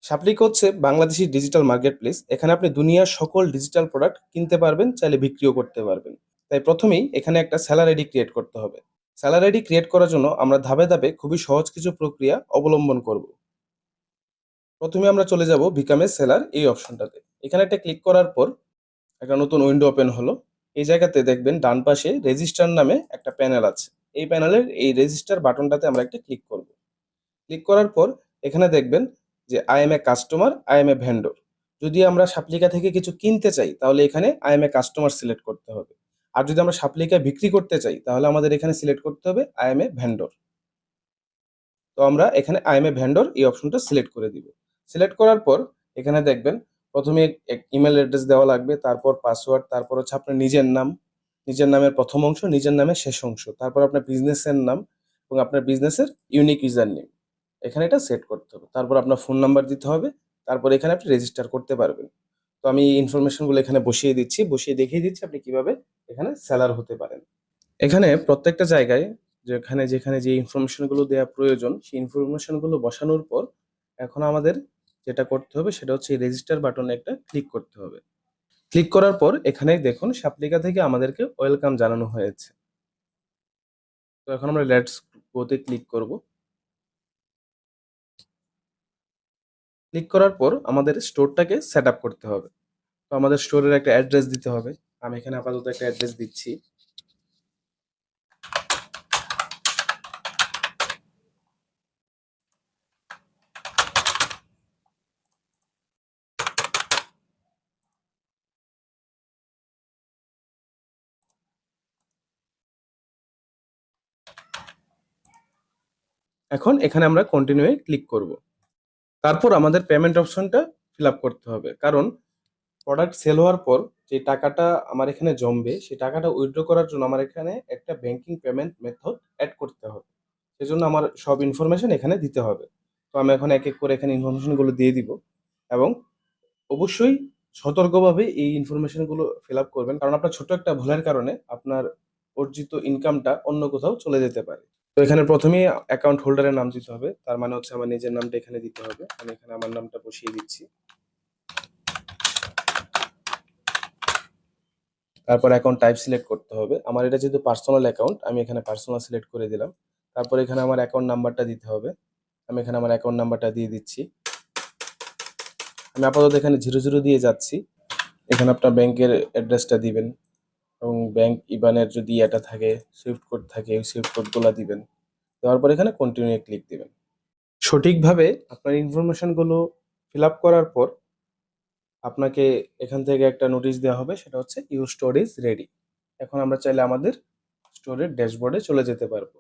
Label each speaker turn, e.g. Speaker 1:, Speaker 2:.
Speaker 1: শাপলিক হচ্ছে Bangladeshi digital market place. এখানে আপনি দুনিয়ার সকল ডিজিটাল প্রোডাক্ট কিনতে পারবেন, চাইলে বিক্রিও করতে পারবেন। তাই প্রথমেই এখানে একটা সেলার আইডি ক্রিয়েট করতে হবে। সেলার আইডি ক্রিয়েট করার জন্য আমরা ধাপে ধাপে খুবই সহজ কিছু প্রক্রিয়া অবলম্বন করব। প্রথমে আমরা চলে যাব বিকাম এ সেলার এই অপশনটাতে। এখানে একটা ক্লিক করার পর একটা নতুন উইন্ডো ওপেন হলো। এই জায়গাতে দেখবেন ডান পাশে রেজিস্টার নামে একটা প্যানেল আছে। এই প্যানেলের এই রেজিস্টার বাটনটাতে আমরা একটা ক্লিক করব। ক্লিক করার পর এখানে দেখবেন যে I M A customer, I M A vendor. যদি আমরা সাপ্লিকা থেকে কিছু কিনতে চাই তাহলে এখানে I M A customer select করতে হবে। আর যদি আমরা সাপ্লিকা বিক্রি করতে চাই তাহলে আমাদের এখানে সিলেক্ট করতে হবে আই এম এ ভেন্ডর। তো আমরা এখানে আই এম এ ভেন্ডর এই অপশনটা সিলেক্ট করে দিব। সিলেক্ট করার পর এখানে দেখবেন প্রথমে ইমেল অ্যাড্রেস দেওয়া লাগবে, তারপর পাসওয়ার্ড, তারপর হচ্ছে আপনার নিজের নাম, নিজের নামের প্রথম অংশ, নিজের নামের শেষ অংশ, তারপর আপনার বিজনেসের নাম এবং আপনার বিজনেসের ইউনিক ইউজার নেম। এখানে এটা সেট করতে হবে। তারপর আপনার ফোন নাম্বার দিতে হবে। তারপর এখানে আপনি রেজিস্টার করতে পারবেন। তো আমি এই ইনফরমেশনগুলো এখানে বসিয়ে দিচ্ছি, বসিয়ে দেখিয়ে দিচ্ছি আপনি কিভাবে এখানে সেলার হতে পারেন। এখানে প্রত্যেকটা জায়গায় যেখানে যেখানে যে ইনফরমেশনগুলো দেওয়া প্রয়োজন সেই ইনফরমেশনগুলো বসানোর পর এখন আমাদের যেটা করতে হবে সেটা হচ্ছে রেজিস্টার বাটনে একটা ক্লিক করতে হবে। ক্লিক করার পর এখানে দেখুন সাপ্লিকা থেকে আমাদেরকে ওয়েলকাম জানানো হয়েছে। তো এখন আমরা লেটস গোতে ক্লিক করব। ক্লিক করার পর আমাদের স্টোরটাকে সেট আপ করতে হবে। তো আমাদের স্টোরের একটা অ্যাড্রেস দিতে হবে। আমি এখানে আপাতত একটা অ্যাড্রেস দিচ্ছি। এখন এখানে আমরা কন্টিনিউ এ ক্লিক করব। তারপর আমাদের পেমেন্ট অপশনটা ফিল আপ করতে হবে, কারণ প্রোডাক্ট সেল হওয়ার পর যে টাকাটা আমার এখানে জমবে সেই টাকাটা উইথড্র করার জন্য আমার এখানে একটা ব্যাংকিং পেমেন্ট মেথড অ্যাড করতে হবে। সেজন্য আমার সব ইনফরমেশন এখানে দিতে হবে। তো আমি এখন এক এক করে এখানে ইনফরমেশনগুলো দিয়ে দিব এবং অবশ্যই সতর্কভাবে এই ইনফরমেশনগুলো ফিল আপ করবেন, কারণ আপনার ছোট একটা ভুলের কারণে আপনার অর্জিত ইনকামটা অন্য কোথাও চলে যেতে পারে। তো এখানে প্রথমেই অ্যাকাউন্ট হোল্ডারের নাম দিতে হবে, তার মানে হচ্ছে আমার নিজের নামটা এখানে দিতে হবে। আমি এখানে আমার নামটা বসিয়ে দিচ্ছি। তারপর অ্যাকাউন্ট টাইপ সিলেক্ট করতে হবে। আমার এটা যেহেতু পার্সোনাল অ্যাকাউন্ট আমি এখানে পার্সোনাল সিলেক্ট করে দিলাম। তারপর এখানে আমার অ্যাকাউন্ট নাম্বারটা দিতে হবে। আমি এখানে আমার অ্যাকাউন্ট নাম্বারটা দিয়ে দিচ্ছি। আমি আপাতত এখানে 00 দিয়ে যাচ্ছি। এখানে আপনার ব্যাংকের অ্যাড্রেসটা দিবেন এবং ব্যাংক ইবানের যদি এটা থাকে, সুইফট কোড থাকে, ওই সুইফট কোডগুলা দিবেন। দেওয়ার পর এখানে কন্টিনিউ এ ক্লিক দিবেন। সঠিকভাবে আপনার ইনফরমেশনগুলো ফিল আপ করার পর আপনাকে এখান থেকে একটা নোটিশ দেওয়া হবে, সেটা হচ্ছে ইউর স্টোর ইজ রেডি। এখন আমরা চাইলে আমাদের স্টোরের ড্যাশবোর্ডে চলে যেতে পারবো।